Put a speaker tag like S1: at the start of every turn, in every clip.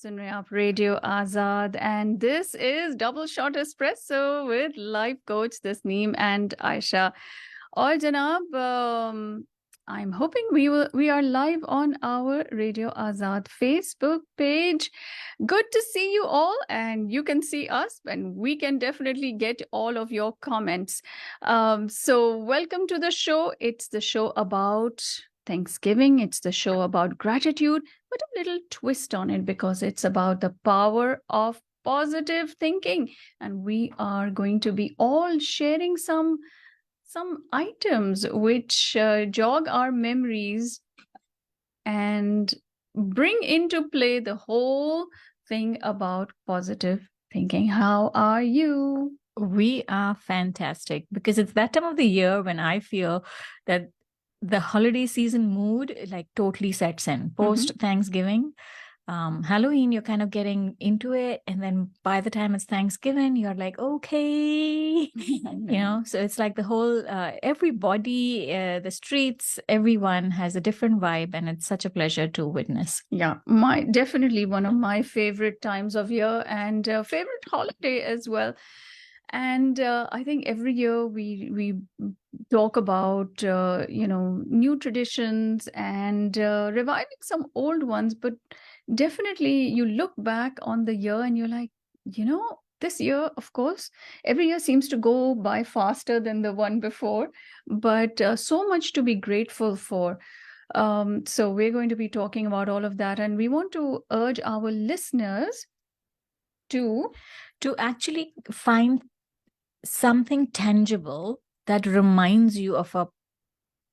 S1: सुन रहे हैं आप radio Azad and this is Doubleshot Espresso with life coach Tasneem and Ayesha. और जनाब I'm hoping we are live on our Radio Azad Facebook page. Good to see you all, and you can see us, and we can definitely get all of your comments. So welcome to the show. It's the show about Thanksgiving. It's the show about gratitude, but a little twist on it because it's about the power of positive thinking. And we are going to be all sharing some items which jog our memories and bring into play the whole thing about positive thinking. How are you?
S2: We are fantastic because it's that time of the year when I feel that the holiday season mood like totally sets in. Post Thanksgiving, Halloween, you're kind of getting into it. And then by the time it's Thanksgiving, you're like, okay, so it's like the whole, everybody, the streets, everyone has a different vibe. And it's such a pleasure to witness.
S1: Yeah, definitely one of my favorite times of year and favorite holiday as well. And I think every year we talk about new traditions and reviving some old ones, but definitely you look back on the year and you're like, this year, of course, every year seems to go by faster than the one before, but so much to be grateful for. So we're going to be talking about all of that, and we want to urge our listeners to
S2: actually find something tangible that reminds you of a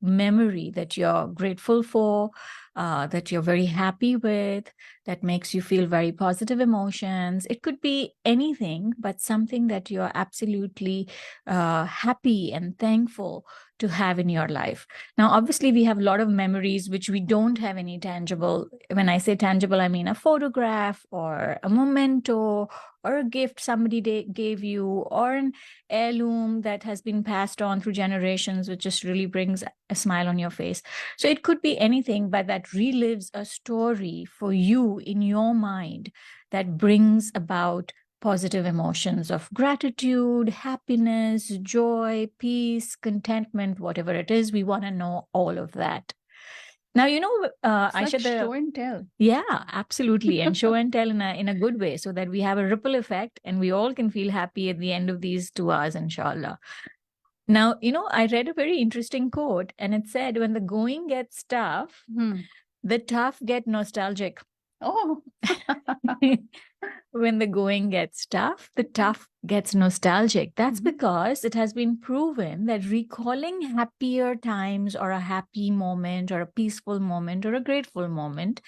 S2: memory that you're grateful for, that you're very happy with, that makes you feel very positive emotions. It could be anything, but something that you're absolutely happy and thankful to have in your life. Now, obviously, we have a lot of memories which we don't have any tangible. When I say tangible, I mean a photograph or a memento or a gift somebody gave you or an heirloom that has been passed on through generations, which just really brings a smile on your face. So it could be anything, but that relives a story for you in your mind that brings about positive emotions of gratitude, happiness, joy, peace, contentment, whatever it is. We want to know all of that. Now,
S1: Ayesha, show and tell.
S2: Yeah, absolutely. And show and tell in a good way so that we have a ripple effect and we all can feel happy at the end of these 2 hours, inshallah. Now, I read a very interesting quote and it said, when the going gets tough, the tough get nostalgic.
S1: Oh.
S2: When the going gets tough, the tough gets nostalgic. That's because it has been proven that recalling happier times or a happy moment or a peaceful moment or a grateful moment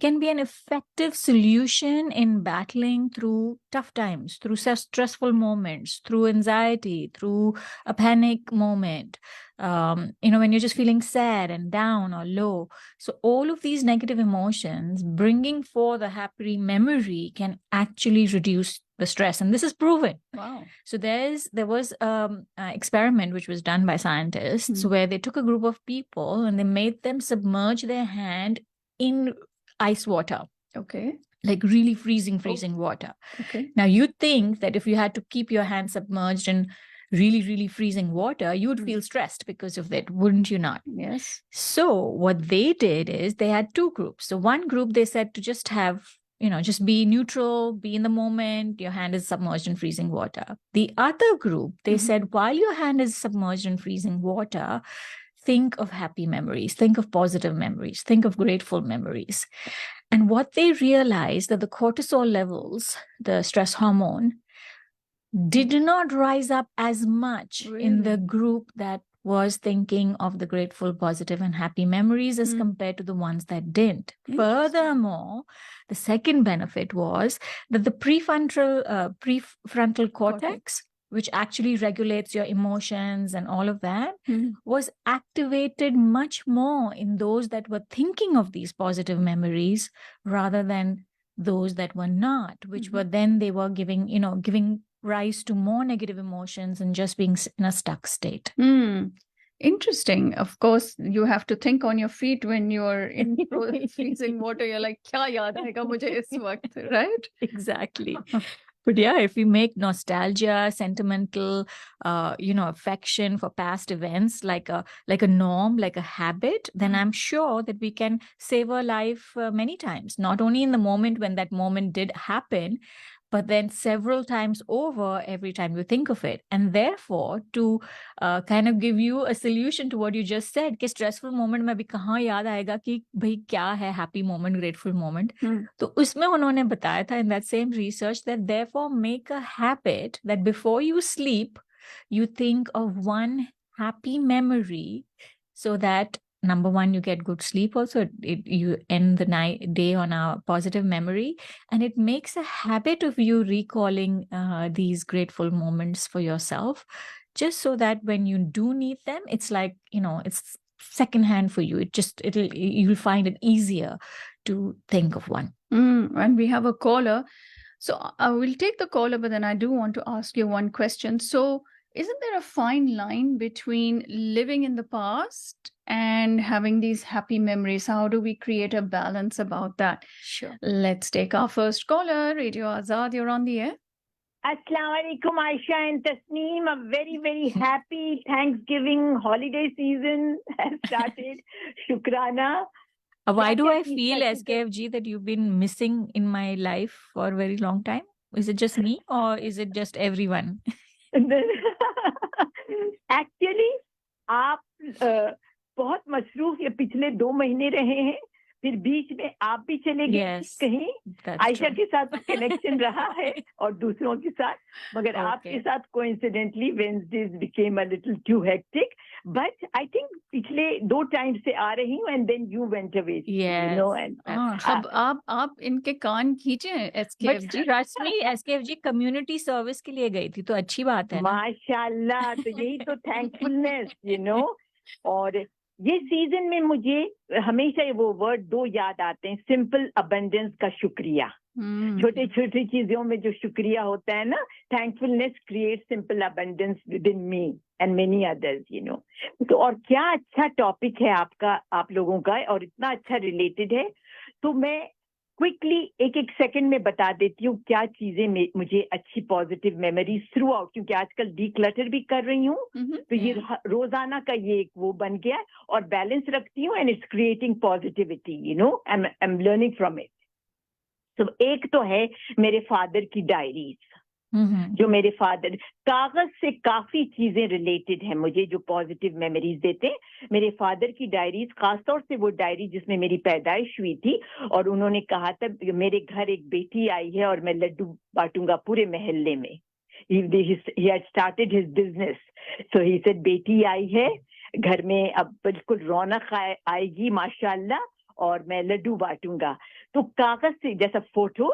S2: can be an effective solution in battling through tough times, through stressful moments, through anxiety, through a panic moment, when you're just feeling sad and down or low. So all of these negative emotions, bringing forth a happy memory can actually reduce the stress. And this is proven.
S1: Wow.
S2: So there was an experiment which was done by scientists where they took a group of people and they made them submerge their hand in ice water.
S1: Okay.
S2: Like really freezing water.
S1: Okay.
S2: Now you'd think that if you had to keep your hand submerged in really, really freezing water, you would feel stressed because of that, wouldn't you not?
S1: Yes.
S2: So what they did is they had 2 groups. So one group, they said to just have, just be neutral, be in the moment, your hand is submerged in freezing water. The other group, they said, while your hand is submerged in freezing water, think of happy memories, think of positive memories, think of grateful memories. And what they realized that the cortisol levels, the stress hormone, did not rise up as much in the group that was thinking of the grateful, positive, and happy memories as compared to the ones that didn't. Furthermore, the second benefit was that the prefrontal cortex, which actually regulates your emotions and all of that, was activated much more in those that were thinking of these positive memories rather than those that were not, which were then they were giving rise to more negative emotions and just being in a stuck state.
S1: Interesting. Of course, you have to think on your feet when you're in freezing water. You're like, क्या याद आएगा मुझे इस वक्त, right?
S2: Exactly. But yeah, if we make nostalgia, sentimental, affection for past events like a norm, like a habit, then I'm sure that we can save our life many times. Not only in the moment when that moment did happen, but then several times over every time you think of it. And therefore, to kind of give you a solution to what you just said, कि stressful moment में भी कहाँ याद आएगा कि भाई क्या है happy moment, grateful moment. तो उसमें उन्होंने बताया था in that same research that therefore make a habit that before you sleep, you think of one happy memory so that number one, you get good sleep also. You end the day on a positive memory. And it makes a habit of you recalling these grateful moments for yourself, just so that when you do need them, it's like, it's secondhand for you. You'll find it easier to think of one.
S1: And we have a caller. So I will take the caller, but then I do want to ask you one question. So isn't there a fine line between living in the past and having these happy memories? How do we create a balance about that?
S2: Sure.
S1: Let's take our first caller. Radio Azad, you're on the air.
S3: Assalamu alaikum, Aisha and Tasneem. A very, very happy Thanksgiving holiday season has started. Shukrana.
S2: Why do I feel, SKFG, that you've been missing in my life for a very long time? Is it just me or is it just everyone?
S3: Actually, आप बहुत मसरूफ ये पिछले 2 महीने रहे हैं, फिर बीच में आप भी चले गए कहीं, आयशा के साथ कनेक्शन रहा है और दूसरों के साथ, मगर आपके साथ coincidentally Wednesdays became a little too hectic, but I think पिछले 2 times से आ रही हूँ and then you went away.
S2: Yes.
S3: And
S1: आप इनके कान खींचे SKFG.
S2: Trust me, SKFG community service के लिए गई थी, तो अच्छी बात है ना.
S3: माशाल्लाह, तो यही तो thankfulness, और ये सीजन में मुझे हमेशा वो वर्ड 2 याद आते हैं, सिंपल अबंडेंस का शुक्रिया. छोटे छोटे चीजों में जो शुक्रिया होता है ना, thankfulness create simple abundance with in me and many others, तो और क्या अच्छा टॉपिक है आपका, आप लोगों का, और इतना अच्छा रिलेटेड है. तो मैं क्विकली एक सेकंड में बता देती हूँ क्या चीजें मुझे अच्छी पॉजिटिव मेमोरीज थ्रू आउट, क्योंकि आजकल डीक्लटर भी कर रही हूँ, तो ये रोजाना का ये एक वो बन गया और बैलेंस रखती हूँ and it's creating positivity, I am learning from it. तो एक तो है मेरे फादर की डायरीज, जो मेरे फादर, कागज से काफी चीजें रिलेटेड हैं मुझे जो पॉजिटिव मेमोरीज देते हैं. मेरे फादर की डायरीज, खासतौर से वो डायरी जिसमें मेरी पैदाइश हुई थी और उन्होंने कहा था मेरे घर एक बेटी आई है और मैं लड्डू बांटूंगा पूरे मोहल्ले में. He had started his business, so he said बेटी आई है घर में, अब बिल्कुल रौनक आएगी माशाल्लाह और मैं लड्डू बांटूंगा. तो कागज से, जैसा फोटो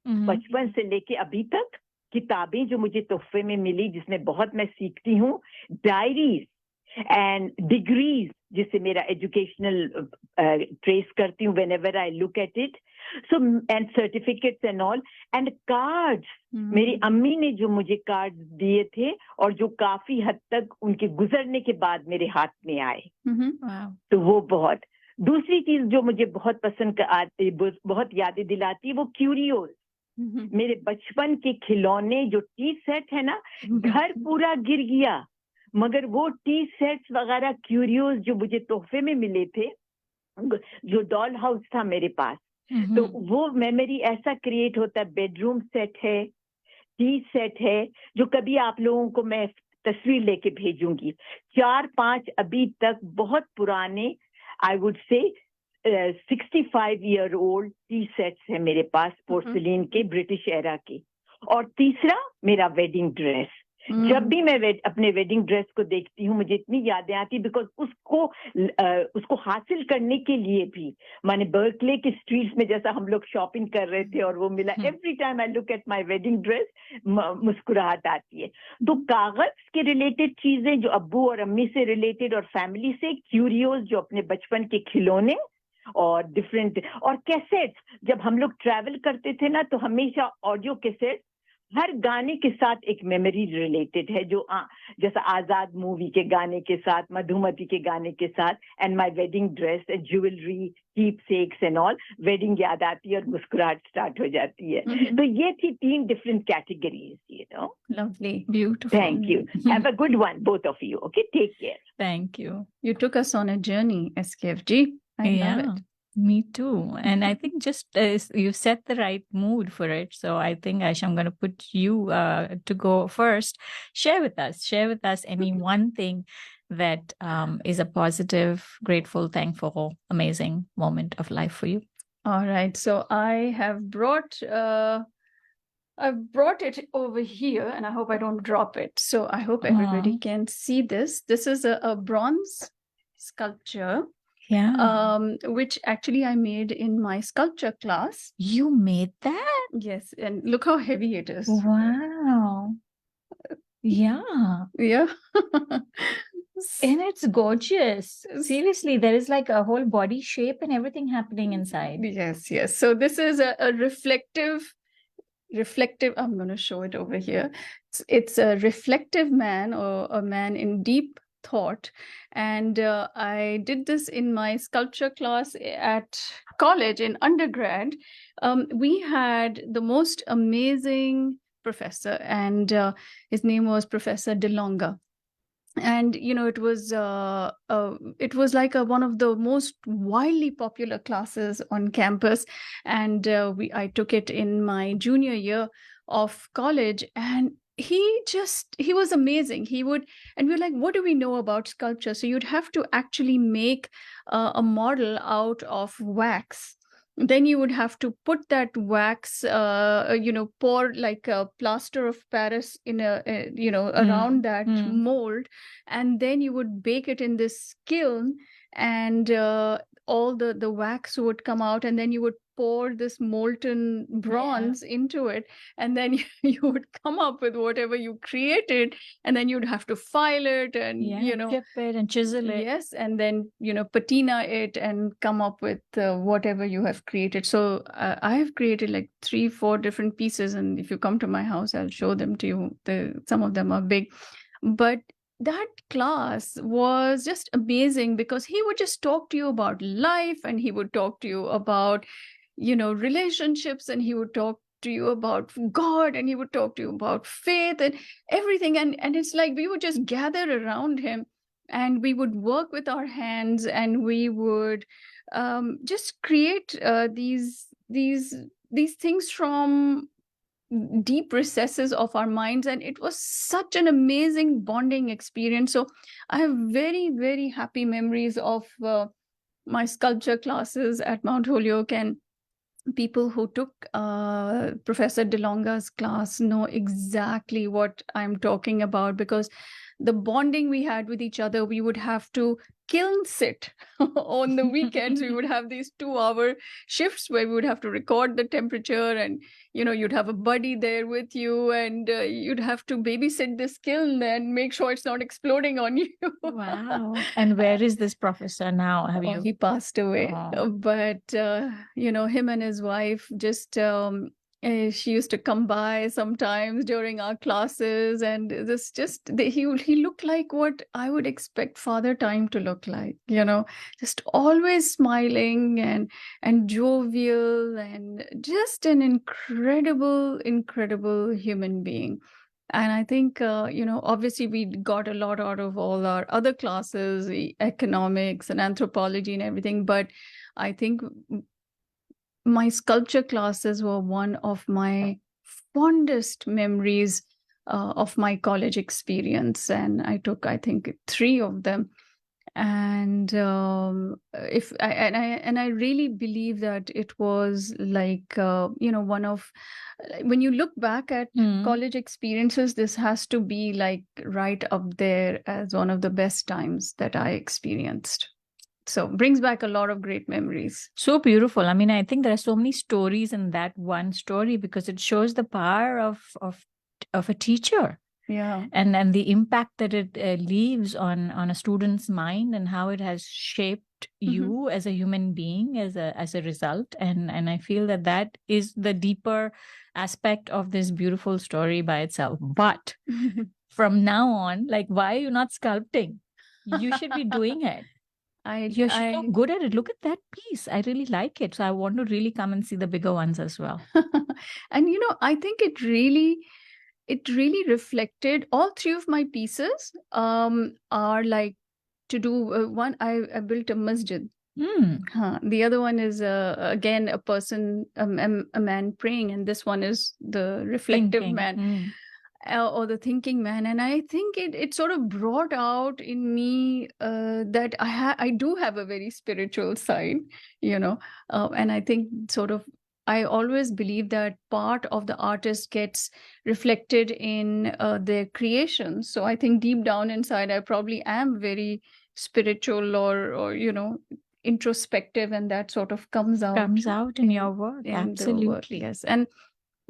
S3: बचपन से लेके अभी तक, किताबें जो मुझे तोहफे में मिली जिसमें बहुत मैं सीखती हूँ, डायरीज एंड डिग्रीज जिससे मेरा एजुकेशनल ट्रेस करती हूँ whenever I look at it, so and certificates and all, and cards. मेरी अम्मी ने जो मुझे कार्ड्स दिए थे और जो काफी हद तक उनके गुजरने के बाद मेरे हाथ में आए, तो वो बहुत. दूसरी चीज जो मुझे बहुत पसंद आती, बहुत यादें दिलाती है, वो क्यूरियोज. मेरे बचपन के खिलौने जो टी सेट है ना, घर पूरा गिर गया, मगर वो टी सेट्स वगैरह क्यूरियोज जो मुझे तोहफे में मिले थे, जो डॉल हाउस था मेरे पास, तो वो मेमोरी ऐसा क्रिएट होता है. बेडरूम सेट है, टी सेट है, जो कभी आप लोगों को मैं तस्वीर लेके भेजूंगी. 4-5 अभी तक बहुत पुराने, I would say 65-year-old T sets है मेरे पास, पोर्सिलीन के, ब्रिटिश एरा के. और तीसरा मेरा वेडिंग ड्रेस. जब भी मैं अपने वेडिंग ड्रेस को देखती हूँ मुझे इतनी यादें आती, बिकॉज उसको हासिल करने के लिए भी मैंने बर्कले के स्ट्रीट्स में, जैसा हम लोग शॉपिंग कर रहे थे और वो मिला, every time I look at my wedding dress मुस्कुराहट आती है. तो कागज के रिलेटेड चीजें जो अब्बू और अम्मी से रिलेटेड और फैमिली से, क्यूरियोज जो अपने बचपन के खिलौने, और डिफरेंट, और कैसेट्स. जब हम लोग ट्रैवल करते थे ना तो हमेशा ऑडियो कैसेट हर गाने के साथ एक मेमोरी रिलेटेड है जो जैसा आजाद मूवी के गाने के साथ, मधुमती के गाने के साथ, and my wedding dress and jewellery, keepsakes and all, wedding याद आती है और मुस्कुराहट स्टार्ट हो जाती है. तो ये थी 3 different categories, you know.
S1: Lovely, beautiful.
S3: Thank you. Have a good one, both of you. Okay, take care.
S2: Thank you.
S1: You took us on a journey, SKFG. I love it.
S2: Me too. And I think just you set the right mood for it. So I think, Aisha, I'm going to put you to go first. Share with us any one thing that is a positive, grateful, thankful, amazing moment of life for you.
S1: All right. So I've brought it over here, and I hope I don't drop it. So I hope everybody can see this. This is a bronze sculpture.
S2: Yeah.
S1: Which actually I made in my sculpture class.
S2: You made that?
S1: Yes, and look how heavy it is.
S2: Wow. Yeah.
S1: Yeah.
S2: And it's gorgeous. Seriously, there is like a whole body shape and everything happening inside.
S1: Yes, yes. So this is a reflective, I'm going to show it over here. It's a reflective man, or a man in deep thought. And I did this in my sculpture class at college in undergrad. We had the most amazing professor, and his name was Professor DeLonga. And it was like one of the most widely popular classes on campus, and I took it in my junior year of college, and he was amazing. And we were like, what do we know about sculpture? So you'd have to actually make a model out of wax. Then you would have to put that wax, pour like a plaster of Paris in around that mold, and then you would bake it in this kiln, and all the wax would come out, and then you would pour this molten bronze into it, and then you would come up with whatever you created, and then you'd have to file it and
S2: chip it and chisel it.
S1: Yes, and then patina it and come up with whatever you have created. So I have created like 3-4 different pieces, and if you come to my house, I'll show them to you. Some of them are big, but that class was just amazing because he would just talk to you about life, and he would talk to you about relationships, and he would talk to you about God, and he would talk to you about faith and everything, and it's like we would just gather around him, and we would work with our hands, and we would just create these things from deep recesses of our minds, and it was such an amazing bonding experience. So I have very, very happy memories of my sculpture classes at Mount Holyoke, and people who took Professor DeLonga's class know exactly what I'm talking about, because the bonding we had with each other, we would have to kiln sit on the weekends. We would have these 2-hour shifts where we would have to record the temperature, and you'd have a buddy there with you, and you'd have to babysit this kiln and make sure it's not exploding on you.
S2: Wow. And where is this professor now?
S1: He passed away. But him and his wife just she used to come by sometimes during our classes, and he looked like what I would expect Father Time to look like, just always smiling and jovial, and just an incredible human being. And I think, obviously we got a lot out of all our other classes, economics and anthropology and everything. But I think my sculpture classes were one of my fondest memories of my college experience. And I took, I think, 3 of them. And I really believe that it was like one of, when you look back at college experiences, this has to be like right up there as one of the best times that I experienced. So brings back a lot of great memories.
S2: So beautiful. I mean, I think there are so many stories in that one story, because it shows the power of a teacher.
S1: Yeah.
S2: And the impact that it leaves on a student's mind, and how it has shaped you as a human being as a result. And I feel that is the deeper aspect of this beautiful story by itself. But from now on, like, why are you not sculpting? You should be doing it. You're so good at it. Look at that piece. I really like it. So I want to really come and see the bigger ones as well.
S1: And I think it really reflected. All three of my pieces are like to do one. I built a masjid. The other one is again a person, a man praying, and this one is the reflective man. Or the thinking man. And I think it sort of brought out in me that I do have a very spiritual side, and I think sort of I always believe that part of the artist gets reflected in their creations. So I think deep down inside, I probably am very spiritual or introspective, and that sort of comes out
S2: in your work. Absolutely.
S1: Yes. And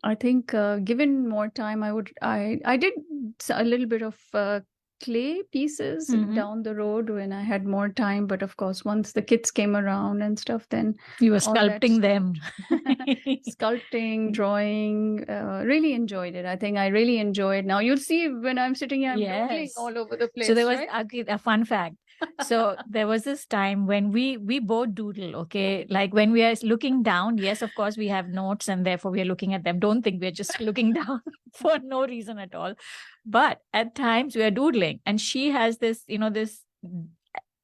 S1: I think given more time, I did a little bit of clay pieces down the road when I had more time. But of course, once the kids came around and stuff, then
S2: you were sculpting them.
S1: Sculpting, drawing, really enjoyed it. I think I really enjoy it now. You'll see when I'm sitting here, I'm doodling all over the place.
S2: So there was a fun fact. So there was this time when we both doodle, okay? Like when we are looking down, yes, of course, we have notes and therefore we are looking at them. Don't think we're just looking down for no reason at all. But at times we are doodling, and she has this,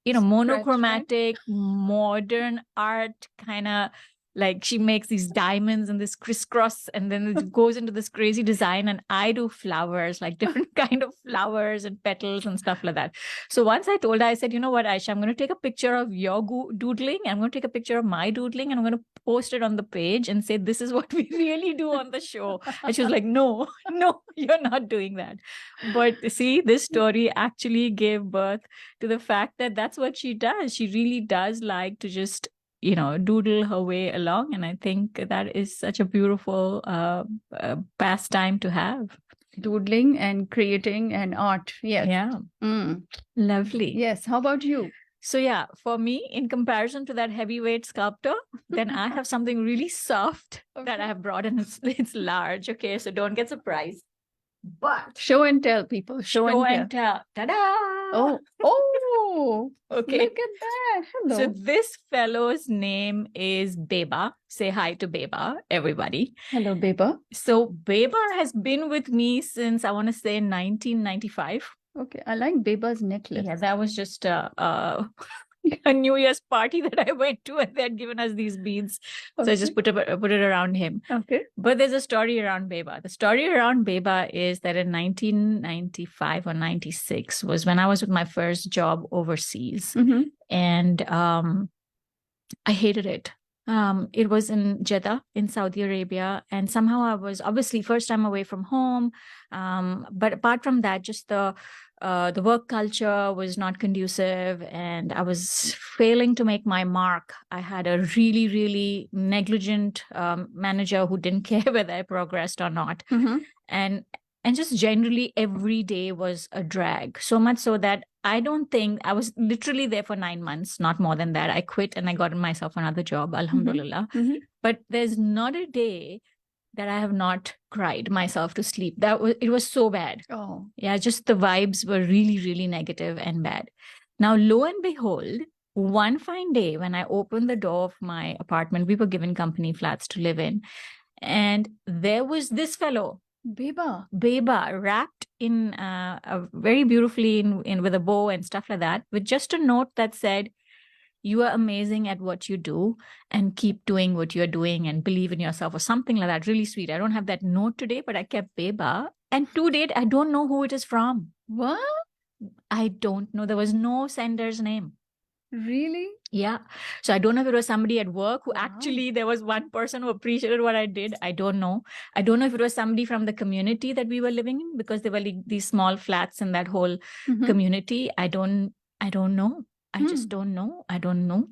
S2: monochromatic, modern art kind of, like she makes these diamonds and this crisscross, and then it goes into this crazy design. And I do flowers, like different kind of flowers and petals and stuff like that. So once I told her, I said, you know what, Ayesha, I'm going to take a picture of your doodling. I'm going to take a picture of my doodling, and I'm going to post it on the page and say, this is what we really do on the show. And she was like, no, you're not doing that. But see, this story actually gave birth to the fact that that's what she does. She really does like to just doodle her way along. And I think that is such a beautiful pastime to have.
S1: Doodling and creating and art. Yes.
S2: Yeah. Lovely.
S1: Yes. How about you?
S2: So yeah, for me, in comparison to that heavyweight sculptor, then I have something really soft that I have brought, and it's large. Okay, so don't get surprised. But
S1: show and tell, people.
S2: Show and tell. Ta-da!
S1: Oh,
S2: okay.
S1: Look at that. Hello.
S2: So this fellow's name is Beba. Say hi to Beba, everybody.
S1: Hello, Beba.
S2: So Beba has been with me since, I want to say, 1995.
S1: Okay, I like Beba's necklace.
S2: Yeah, that was just a New Year's party that I went to, and they had given us these beads. Okay. So I just put it around him.
S1: Okay.
S2: But there's a story around Beba. The story around Beba is that in 1995 or 96 was when I was with my first job overseas. And I hated it. It was in Jeddah in Saudi Arabia. And somehow I was obviously first time away from home. But apart from that, just the work culture was not conducive, and I was failing to make my mark. I had a really, really negligent manager who didn't care whether I progressed or not. And just generally every day was a drag, so much so that I don't think I was literally there for 9 months, not more than that. I quit and I got myself another job, alhamdulillah. But there's not a day that I have not cried myself to sleep. It was so bad.
S1: Oh,
S2: yeah, just the vibes were really, really negative and bad. Now, lo and behold, one fine day when I opened the door of my apartment, we were given company flats to live in, and there was this fellow, Beba, wrapped in very beautifully in with a bow and stuff like that, with just a note that said, you are amazing at what you do, and keep doing what you're doing and believe in yourself, or something like that. Really sweet. I don't have that note today, but I kept Beba. And to date, I don't know who it is from.
S1: What?
S2: I don't know. There was no sender's name.
S1: Really?
S2: Yeah. So I don't know if it was somebody at work who actually, there was one person who appreciated what I did. I don't know. I don't know if it was somebody from the community that we were living in, because there were like these small flats in that whole community. I don't know. I just don't know. I don't know.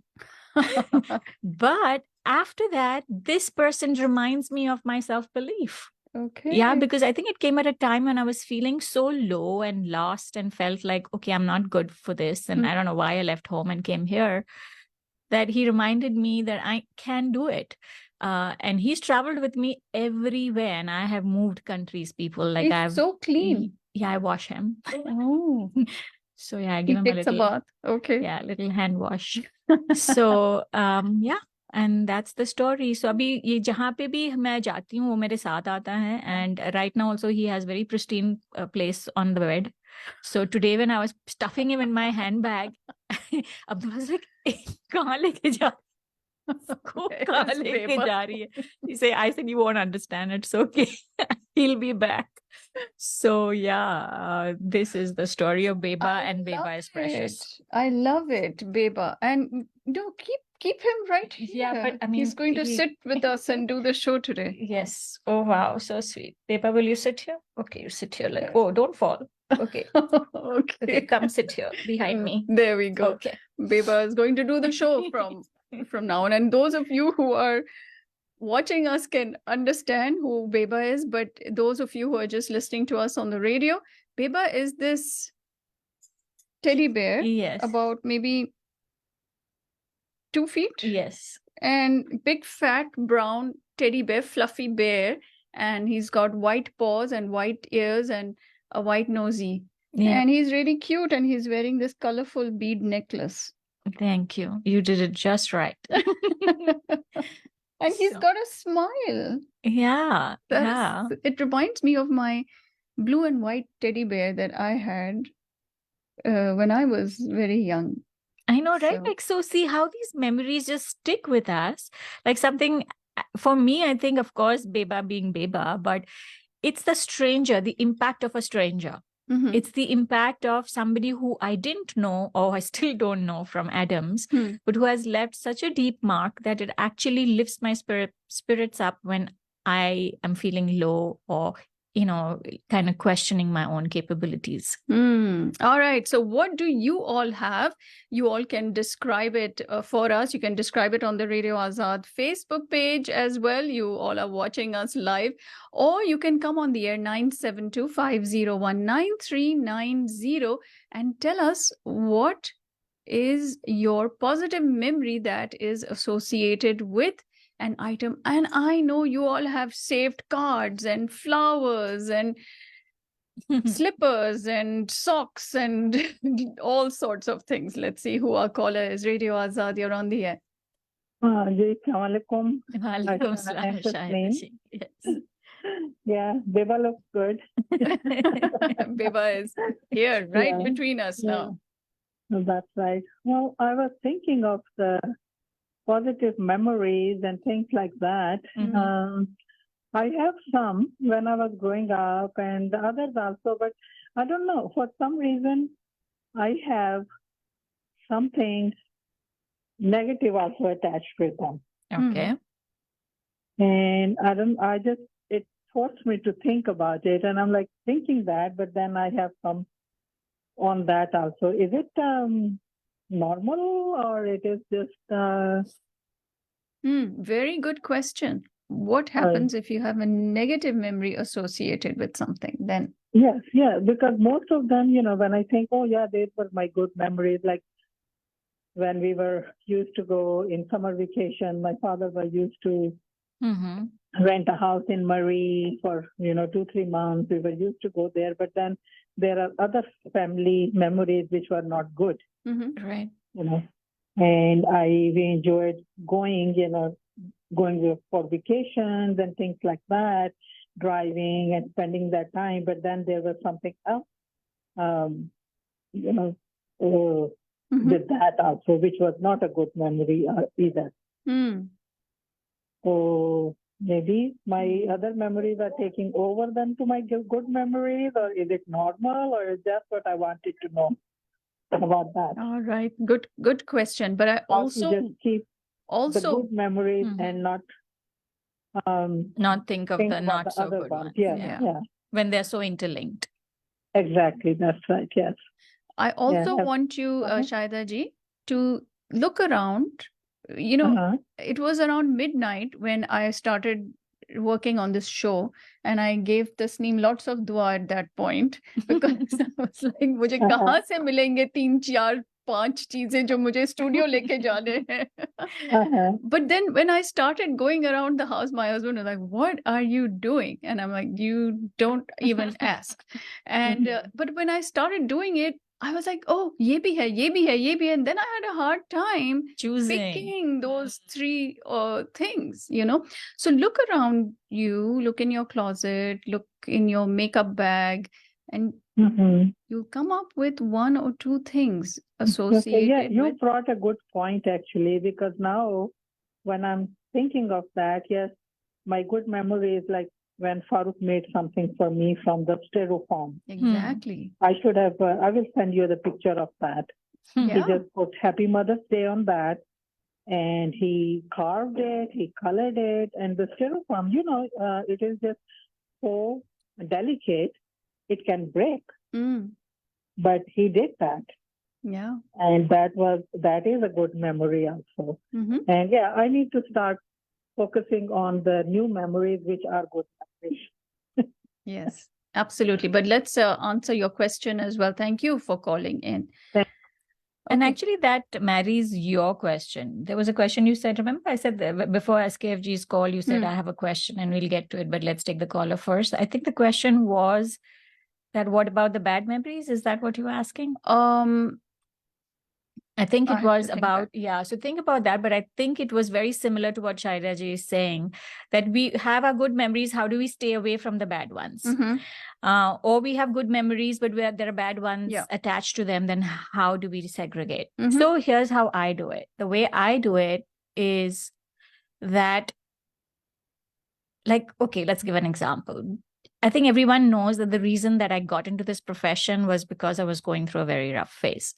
S2: But after that, this person reminds me of my self-belief.
S1: Okay.
S2: Yeah, because I think it came at a time when I was feeling so low and lost and felt like, okay, I'm not good for this. And I don't know why I left home and came here, that he reminded me that I can do it. And he's traveled with me everywhere, and I have moved countries, people. Like
S1: He's so clean.
S2: Yeah, I wash him.
S1: Oh.
S2: So yeah, I
S1: He
S2: give him a
S1: takes a
S2: little,
S1: bath. Okay.
S2: yeah, little hand wash. So yeah, and that's the story. So अभी ये जहाँ पे भी मैं जाती हूँ वो मेरे साथ आता है, and right now also he has very pristine place on the bed. So today when I was stuffing him in my handbag, Abdul was like, कहाँ लेके जा कहाँ लेके जा रही है? He said, I said, you won't understand. It's okay. He'll be back. So yeah, this is the story of Beba, and Beba is precious.
S1: I love it, Beba. And no, keep him right here.
S2: Yeah, but I mean,
S1: he's going to sit with us and do the show today.
S2: Yes. Oh wow, so sweet. Beba, will you sit here? Okay, you sit here. Like, oh, don't fall. Okay. Okay, come sit here behind me.
S1: There we go.
S2: Okay.
S1: Beba is going to do the show from now on. And those of you who are watching us can understand who Beba is, but those of you who are just listening to us on the radio, Beba is this teddy bear,
S2: Yes.
S1: about maybe 2 feet.
S2: Yes.
S1: And big fat brown teddy bear, fluffy bear, and he's got white paws and white ears and a white nosy.
S2: Yeah.
S1: And he's really cute, and he's wearing this colorful bead necklace.
S2: Thank you. You did it just right.
S1: And he's got a smile.
S2: Yeah. Yeah.
S1: It reminds me of my blue and white teddy bear that I had when I was very young.
S2: I know, right?
S1: So-
S2: Like, so see how these memories just stick with us. Like something, for me, I think, of course, Beba being Beba, but it's the stranger, the impact of a stranger.
S1: Mhm.
S2: It's the impact of somebody who I didn't know, or I still don't know from Adams, but who has left such a deep mark that it actually lifts my spirits up when I am feeling low, or, you know, kind of questioning my own capabilities.
S1: All right. So what do you all have? You all can describe it for us. You can describe it on the Radio Azad Facebook page as well. You all are watching us live. Or you can come on the air 972-501-9390 and tell us what is your positive memory that is associated with an item. And I know you all have saved cards and flowers and slippers and socks and all sorts of things. Let's see who our caller is. Radio Azad, you're on the air.
S3: Assalamualaikum.
S2: Walaikum
S3: Aisha
S2: salam,
S3: and Tasneem.
S2: Tasneem. Yes.
S3: Yeah, Beba looks good.
S1: Beba is here, right
S3: Yeah.
S1: between us now.
S3: That's right. Well, I was thinking of the positive memories and things like that. I have some when I was growing up and others also, but I don't know. For some reason, I have something negative also attached with them.
S2: Okay.
S3: And it forced me to think about it. And I'm like thinking that, but then I have some on that also. Is it normal, or it is just...
S1: Very good question. What happens if you have a negative memory associated with something then?
S3: Yes, yeah, because most of them, you know, when I think, oh yeah, these were my good memories, like when we were used to go in summer vacation, my father was used to rent a house in Murray for, 2-3 months. We were used to go there, but then there are other family memories which were not good,
S2: Right.
S3: and we enjoyed going for vacations and things like that, driving and spending that time. But then there was something else, with that also, which was not a good memory either. So maybe my other memories are taking over then to my good memories, or is it normal, or is that what I wanted to know about that?
S1: All right. Good question. But I
S3: Or to just keep the good memories and not
S2: think of
S3: think
S2: the
S3: about
S2: not so
S3: other
S2: good
S3: ones.
S2: ones.
S3: Yeah.
S2: When they're so interlinked.
S3: Exactly. That's right. Yes.
S1: I also
S3: Yeah.
S1: want you, Shaida ji, to look around. It was around midnight when I started working on this show, and I gave Tasneem lots of dua at that point because I was like, मुझे कहाँ से मिलेंगे 3-4-5 चीजें जो मुझे studio लेके जाने हैं. But then when I started going around the house, my husband was like, what are you doing? And I'm like, you don't even ask. And but when I started doing it, I was like, oh, ye bhi hai, ye bhi hai, ye bhi hai. And then I had a hard time picking those 3 things, you know. So look around you, look in your closet, look in your makeup bag, and you'll come up with 1 or 2 things associated
S4: Yeah, you
S1: with.
S4: brought a good point actually, because now when I'm thinking of that, yes, my good memory is like when Farooq made something for me from the styrofoam.
S1: Exactly.
S4: I should have, I will send you the picture of that. He
S1: Yeah.
S4: just put Happy Mother's Day on that, and he carved it, he colored it, and the styrofoam, you know, it is just so delicate, it can break, but he did that.
S1: Yeah.
S4: And that is a good memory also. And yeah, I need to start focusing on the new memories, which are good memories.
S1: Yes, absolutely. But let's answer your question as well. Thank you for calling in.
S2: And
S1: Okay.
S2: actually, that marries your question. There was a question you said, remember, I said that before SKFG's call, you said, I have a question and we'll get to it, but let's take the caller first. I think the question was that what about the bad memories? Is that what you were asking? I think it was about, so think about that. But I think it was very similar to what Shaira ji is saying, that we have our good memories. How do we stay away from the bad ones? Or we have good memories, but there are bad ones attached to them. Then how do we segregate? So here's how I do it. The way I do it is that, like, okay, let's give an example. I think everyone knows that the reason that I got into this profession was because I was going through a very rough phase,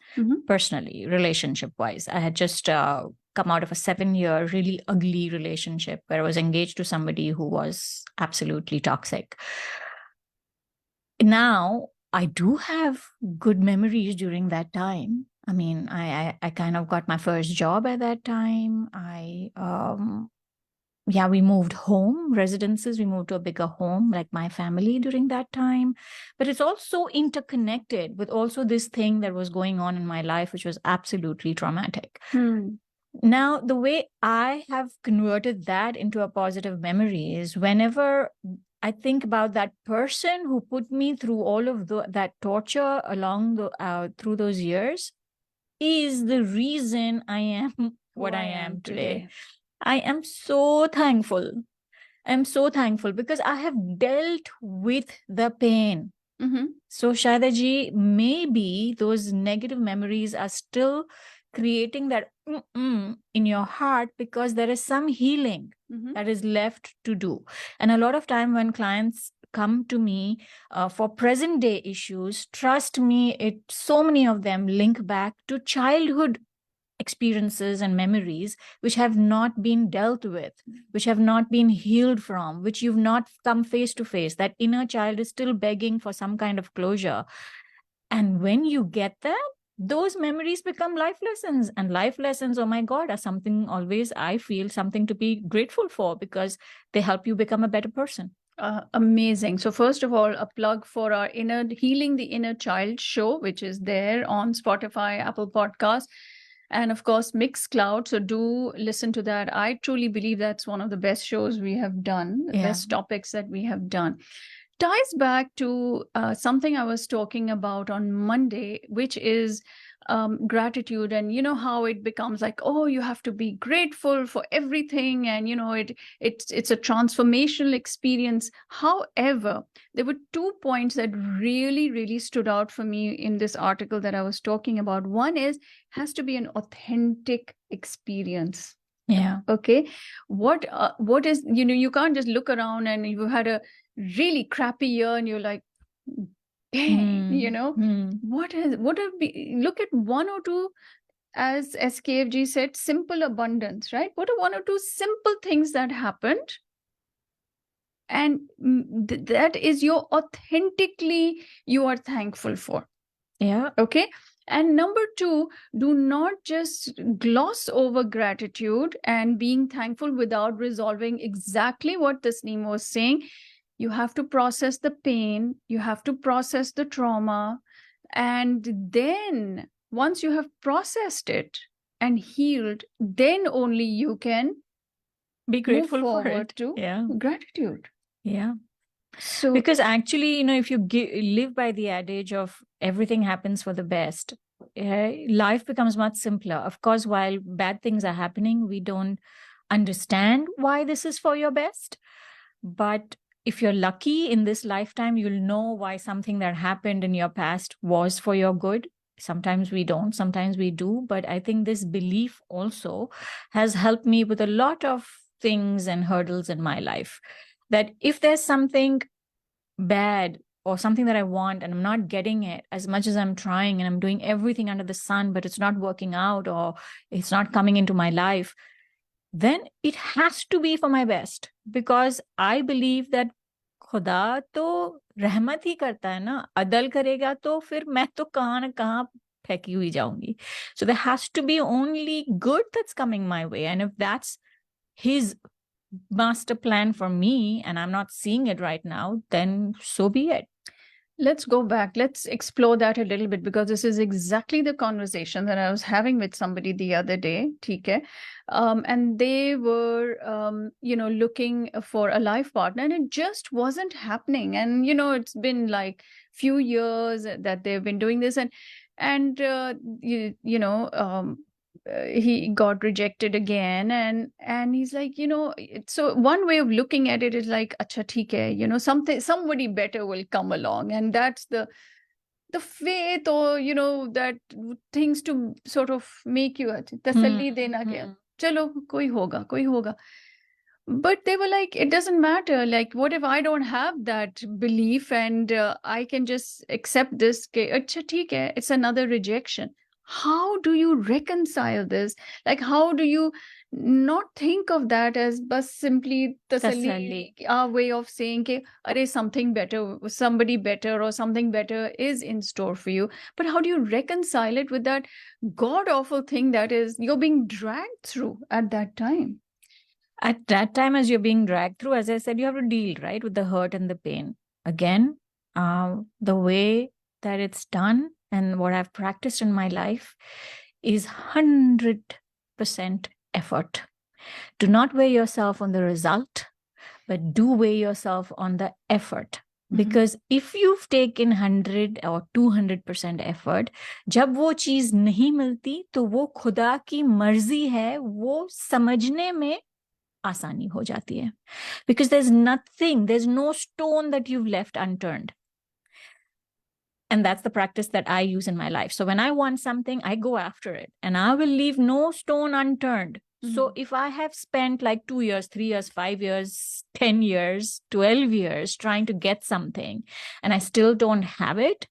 S2: personally, relationship-wise. I had just come out of a 7-year, really ugly relationship where I was engaged to somebody who was absolutely toxic. Now, I do have good memories during that time. I mean, I kind of got my first job at that time. We moved home, residences. We moved to a bigger home, like my family during that time. But it's also interconnected with also this thing that was going on in my life, which was absolutely traumatic. Now, the way I have converted that into a positive memory is whenever I think about that person who put me through all of that torture through those years is the reason I am what I am today. I am so thankful. I'm so thankful because I have dealt with the pain. So Shaida ji, maybe those negative memories are still creating that in your heart because there is some healing that is left to do. And a lot of time when clients come to me for present day issues, trust me, so many of them link back to childhood experiences and memories which have not been dealt with, which have not been healed from, which you've not come face to face. That inner child is still begging for some kind of closure. And when you get that, those memories become life lessons. And life lessons, oh my God, are something always, I feel, something to be grateful for because they help you become a better person.
S1: Amazing. So first of all, a plug for our Healing the Inner Child show, which is there on Spotify, Apple Podcasts, and of course, Mixcloud. So do listen to that. I truly believe that's one of the best shows we have done, best topics that we have done. Ties back to something I was talking about on Monday, which is gratitude. And you know how it becomes like, oh, you have to be grateful for everything. And, you know, it's a transformational experience. However, there were 2 points that really, really stood out for me in this article that I was talking about. One has to be an authentic experience.
S2: Yeah.
S1: Okay. What is, you know, you can't just look around and you had a really crappy year and you're like, dang, you know, look at 1 or 2, as SKFG said, simple abundance, right? What are 1 or 2 simple things that happened? And that is you are thankful for.
S2: Yeah.
S1: Okay. And number two, do not just gloss over gratitude and being thankful without resolving exactly what Tasneem was saying. You have to process the pain, you have to process the trauma, and then once you have processed it and healed, then only you can
S2: Be grateful
S1: move
S2: for
S1: forward
S2: it.
S1: to
S2: Yeah.
S1: gratitude.
S2: Yeah.
S1: So
S2: Because actually, you know, if you live by the adage of everything happens for the best, life becomes much simpler. Of course, while bad things are happening, we don't understand why this is for your best. But if you're lucky in this lifetime, you'll know why something that happened in your past was for your good. Sometimes we don't, sometimes we do. But I think this belief also has helped me with a lot of things and hurdles in my life. That if there's something bad or something that I want and I'm not getting it as much as I'm trying and I'm doing everything under the sun, but it's not working out or it's not coming into my life, then it has to be for my best, because I believe that खुदा तो रहमत ही करता है ना, अदल करेगा तो फिर मैं तो कहाँ ना कहाँ फेंकी हुई जाऊंगी. So there has to be only good that's coming my way, and if that's his master plan for me and I'm not seeing it right now, then so be it.
S1: let's go back. Let's explore that a little bit, because this is exactly the conversation that I was having with somebody the other day. ठीक है? And they were, looking for a life partner, and it just wasn't happening. And it's been like few years that they've been doing this, and he got rejected again, and he's like, so one way of looking at it is like, acha theek hai, somebody better will come along, and that's the faith, or that things to sort of make you tasalli dena kya, chalo koi hoga. But they were like, it doesn't matter. Like, what if I don't have that belief, and I can just accept this? Acha, theek hai, it's another rejection. How do you reconcile this? Like, how do you not think of that as bas simply tasalli, our way of saying, ke, are something better, somebody better, or something better is in store for you? But how do you reconcile it with that god awful thing that is you're being dragged through at that time?
S2: At that time, as you're being dragged through, as I said, you have to deal, right, with the hurt and the pain. Again, the way that it's done and what I've practiced in my life is 100% effort. Do not weigh yourself on the result, but do weigh yourself on the effort. Because if you've taken 100 or 200% effort, जब वो चीज नहीं मिलती तो वो खुदा की मर्जी है, वो समझने में आसानी हो जाती है. Because there's no stone that you've left unturned. And that's the practice that I use in my life. So when I want something, I go after it and I will leave no stone unturned. So if I have spent like 2 years, 3 years, 5 years, 10 years, 12 years trying to get something and I still don't have it,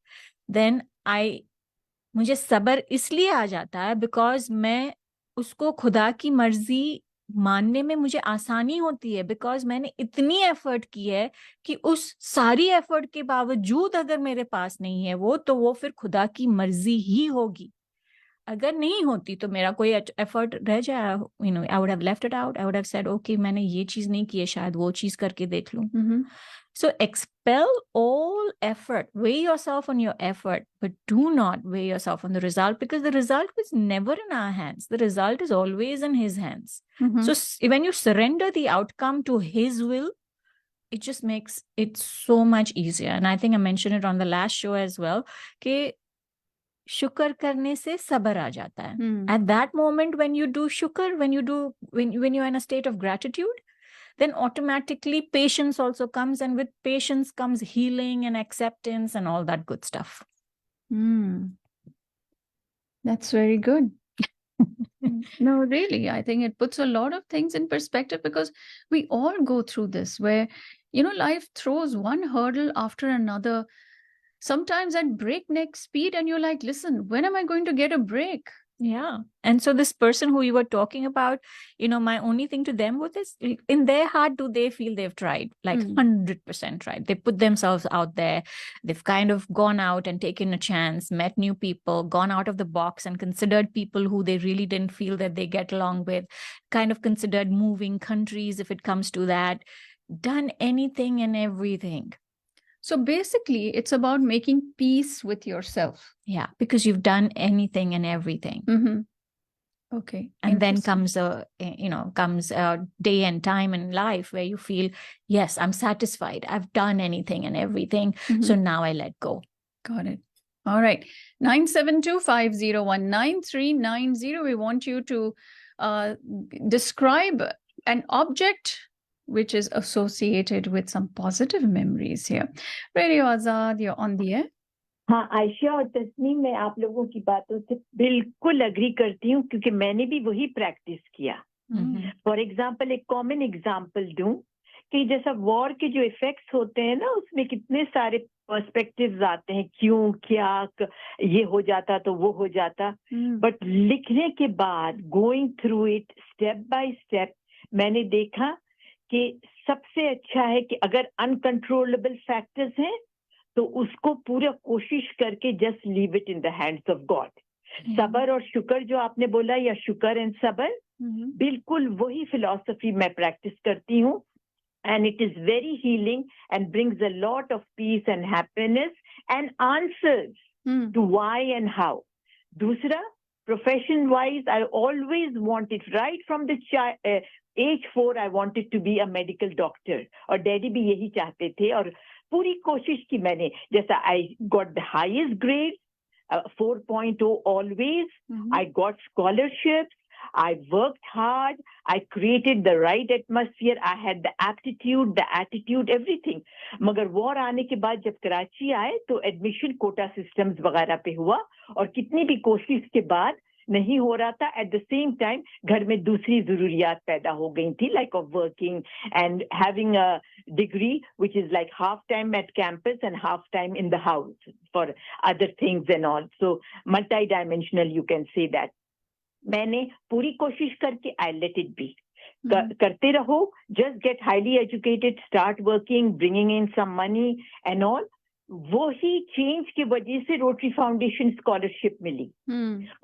S2: then मुझे सब्र इसलिए आ जाता है because मैं उसको खुदा की मर्जी मानने में मुझे आसानी होती है, बिकॉज मैंने इतनी एफर्ट की है कि उस सारी एफर्ट के बावजूद अगर मेरे पास नहीं है वो, तो वो फिर खुदा की मर्जी ही होगी. अगर नहीं होती तो मेरा कोई एफर्ट रह जाए, I would have left it out. I would have said okay, मैंने ये चीज नहीं की है, शायद वो चीज करके देख लूं. So expel all effort, weigh yourself on your effort, but do not weigh yourself on the result, because the result was never in our hands. The result is always in his hands. So when you surrender the outcome to his will, it just makes it so much easier. And I think I mentioned it on the last show as well, कि शुक्र करने से सब्र आ जाता है. At that moment when you do shukr, when you're in a state of gratitude, then automatically patience also comes, and with patience comes healing and acceptance and all that good stuff.
S1: That's very good. No, really, I think it puts a lot of things in perspective, because we all go through this where, life throws one hurdle after another, sometimes at breakneck speed, and you're like, listen, when am I going to get a break?
S2: Yeah. And so this person who you were talking about, my only thing to them was this, in their heart, do they feel they've tried? Like 100% tried. They put themselves out there. They've kind of gone out and taken a chance, met new people, gone out of the box and considered people who they really didn't feel that they get along with, kind of considered moving countries if it comes to that, done anything and everything.
S1: So basically, it's about making peace with yourself.
S2: Yeah, because you've done anything and everything.
S1: Okay.
S2: And then comes a day and time in life where you feel, yes, I'm satisfied. I've done anything and everything. So now I let go.
S1: Got it. All right. 972-501-9390. We want you to describe an object which is associated with some positive memories here. Radio Azad, you're on the air.
S3: हाँ आयशा और तस्नीम, मैं आप लोगों की बातों से बिल्कुल agree करती हूँ क्योंकि मैंने भी वही प्रैक्टिस किया. फॉर एग्जाम्पल, एक कॉमन एग्जाम्पल दूं कि जैसा वॉर के जो इफेक्ट्स होते हैं ना, उसमें कितने सारे पर्सपेक्टिव्स आते हैं, क्यों, क्या, ये हो जाता तो वो हो जाता. बट लिखने के बाद, going through it step by step, मैंने देखा कि सबसे अच्छा है कि अगर अनकंट्रोलेबल फैक्टर्स हैं तो उसको पूरा कोशिश करके just leave it in the hands of God. सबर और शुक्र जो आपने बोला, या शुक्र एंड सबर, बिल्कुल वही फिलॉसफी मैं प्रैक्टिस करती हूँ. And it is very healing and brings a lot of peace and happiness and answers to why and how. Dusra, profession wise, I always wanted, right from the age 4, I wanted to be a medical doctor. और daddy भी यही चाहते थे और पूरी कोशिश की मैंने. जैसा I got the highest grades, 4.0 always. I got scholarships. I worked hard. I created the right atmosphere. I had the aptitude, the attitude, everything. मगर वॉर आने के बाद जब कराची आए तो एडमिशन कोटा सिस्टम्स वगैरह पे हुआ और कितनी भी कोशिश के बाद नहीं हो रहा था. एट द सेम टाइम घर में दूसरी जरूरियात पैदा हो गई थी, like of working and having a degree which is like half time at campus and half time in the house for other things and all. So multi dimensional you can say that. मैंने पूरी कोशिश करके I let it be. करते रहो, just get highly educated, start working, bringing in some money and all. वही change की वजह से रोटरी फाउंडेशन स्कॉलरशिप मिली.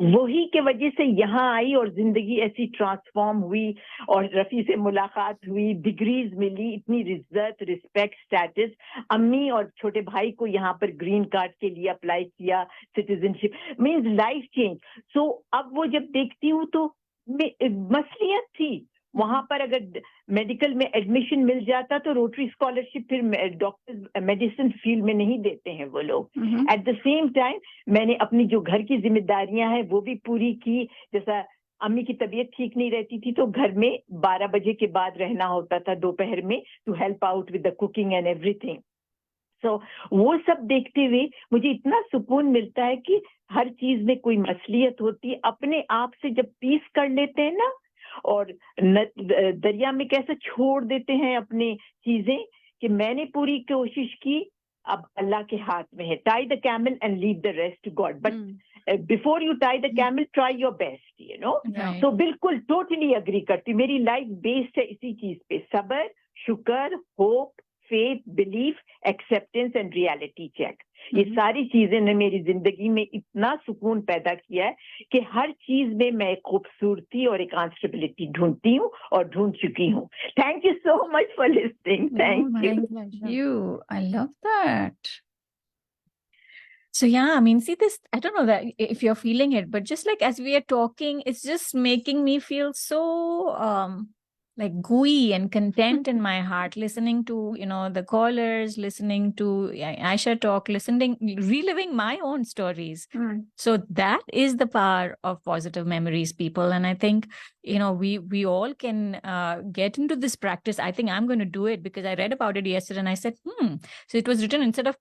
S3: वही के वजह से यहाँ आई और जिंदगी ऐसी ट्रांसफॉर्म हुई और रफी से मुलाकात हुई, डिग्रीज मिली, इतनी इज्जत, रिस्पेक्ट, स्टेटस. अम्मी और छोटे भाई को यहाँ पर ग्रीन कार्ड के लिए अप्लाई किया, सिटीजनशिप, मीन्स लाइफ चेंज. सो अब वो जब देखती हूँ तो मसलियत थी. वहां पर अगर मेडिकल में एडमिशन मिल जाता तो रोटरी स्कॉलरशिप फिर डॉक्टर मेडिसिन फील्ड में नहीं देते हैं वो लोग. एट द सेम टाइम मैंने अपनी जो घर की जिम्मेदारियां हैं वो भी पूरी की. जैसा अम्मी की तबीयत ठीक नहीं रहती थी तो घर में 12 बजे के बाद रहना होता था दोपहर में, to help out with the cooking and everything. So वो सब देखते हुए मुझे इतना सुकून मिलता है कि हर चीज में कोई मसलियत होती है. अपने आप से जब पीस कर लेते हैं ना, और दरिया में कैसे छोड़ देते हैं अपनी चीजें, कि मैंने पूरी कोशिश की, अब अल्लाह के हाथ में है. Tie the camel and leave the rest to God. But before you tie the camel, try your best, you know. तो बिल्कुल टोटली अग्री करती हूँ. मेरी लाइफ बेस्ड है इसी चीज पे, सबर, शुक्र, hope, faith, belief, acceptance and reality check. ये सारी चीजें ने मेरी जिंदगी में इतना सुकून पैदा किया है कि हर चीज में मैं एक खूबसूरती और एक आंसरेबिलिटी ढूंढती हूँ और ढूंढ चुकी हूँ. Thank you so much for listening. Thank
S1: you. I love that.
S2: So yeah, I mean, see this, I don't know that if you're feeling it, but just like as we are talking, it's just making me feel so like gooey and content in my heart, listening to, the callers, listening to Ayesha talk, reliving my own stories. So that is the power of positive memories, people. And I think, we all can get into this practice. I think I'm going to do it because I read about it yesterday and I said, so it was written, instead of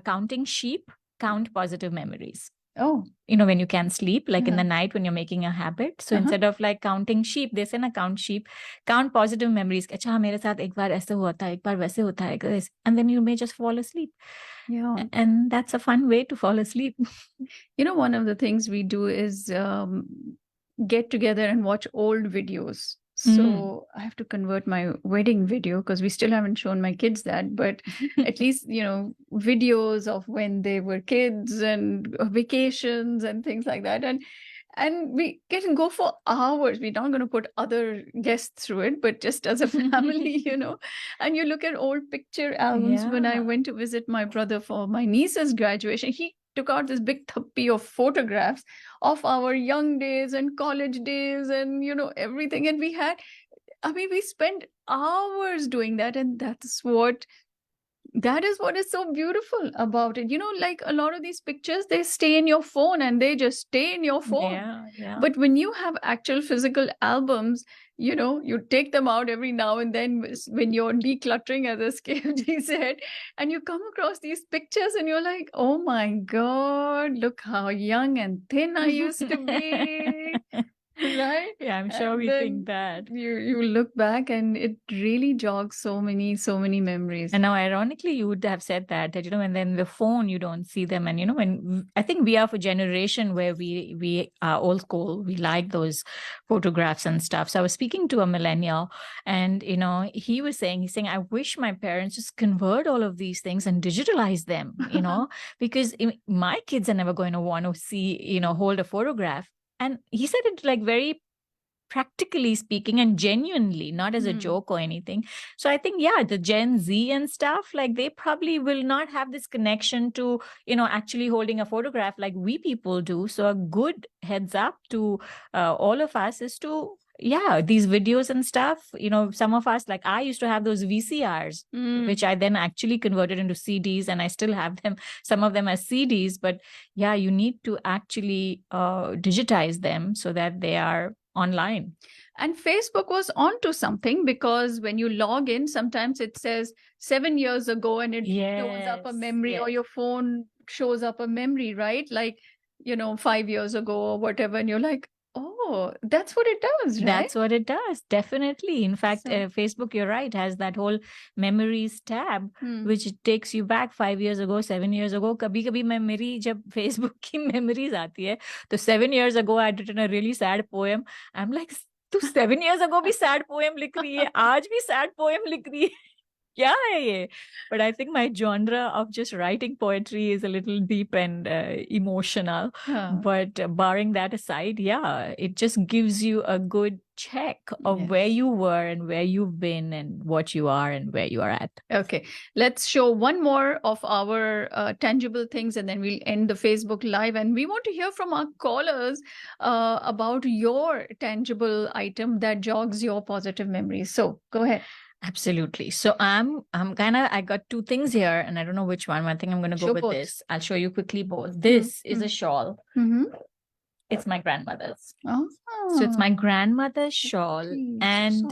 S2: counting sheep, count positive memories.
S1: Oh,
S2: when you can sleep, like in
S1: Uh-huh.
S2: the night when you're making a habit. So
S1: Uh-huh.
S2: instead of like counting sheep, they say na count sheep, count positive memories. अच्छा मेरे साथ एक बार ऐसे हुआ था, एक बार वैसे होता है, and then you may just fall asleep.
S1: Yeah.
S2: And that's a fun way to fall asleep.
S1: One of the things we do is get together and watch old videos. So I have to convert my wedding video because we still haven't shown my kids that, but at least, videos of when they were kids and vacations and things like that. And we can go for hours. We're not going to put other guests through it, but just as a family, And you look at old picture albums. When I
S2: Yeah.
S1: went to visit my brother for my niece's graduation, he took out this big thappi of photographs of our young days and college days and, everything. And we spent hours doing that. And that is what is so beautiful about it. Like a lot of these pictures, they stay in your phone and they just stay in your phone.
S2: Yeah.
S1: But when you have actual physical albums, you take them out every now and then when you're decluttering, as SKFG said, and you come across these pictures and you're like, oh my God, look how young and thin I used to be. Right?
S2: Yeah, I'm sure we think that.
S1: You look back and it really jogs so many memories.
S2: And now, ironically, you would have said that when then the phone, you don't see them. And, when I think we are of a generation where we are old school, we like those photographs and stuff. So I was speaking to a millennial and, he's saying, I wish my parents just convert all of these things and digitalize them, because my kids are never going to want to see, hold a photograph. And he said it like very practically speaking and genuinely, not as a joke or anything. So I think, yeah, the Gen Z and stuff, like they probably will not have this connection to, actually holding a photograph like we people do. So a good heads up to all of us is to, these videos and stuff, some of us, like I used to have those VCRs, which I then actually converted into CDs, and I still have them, some of them as CDs. But yeah, you need to actually digitize them so that they are online.
S1: And Facebook was onto something, because when you log in, sometimes it says 7 years ago and it shows up a memory, or your phone shows up a memory, right? Like, 5 years ago or whatever. And you're like, oh, that's what it does, right?
S2: That's what it does. Definitely. In fact, Facebook, you're right, has that whole memories tab, which takes you back 5 years ago, 7 years ago. Kabhi मैं मेरी जब Facebook की memories आती है, तो 7 years ago I'd written a really sad poem. I'm like, तू 7 years ago भी sad poem लिख रही है, आज भी sad poem लिख रही है. Yeah. But I think my genre of just writing poetry is a little deep and emotional. But barring that aside, it just gives you a good check of where you were and where you've been and what you are and where you are at.
S1: Okay, let's show one more of our tangible things, and then we'll end the Facebook Live. And we want to hear from our callers about your tangible item that jogs your positive memories. So go ahead.
S2: Absolutely. So I'm I got two things here, and I don't know which one. I think I'm going to go with this. I'll show you quickly both. This is a shawl. It's my grandmother's.
S1: Oh.
S2: So it's my grandmother's shawl, and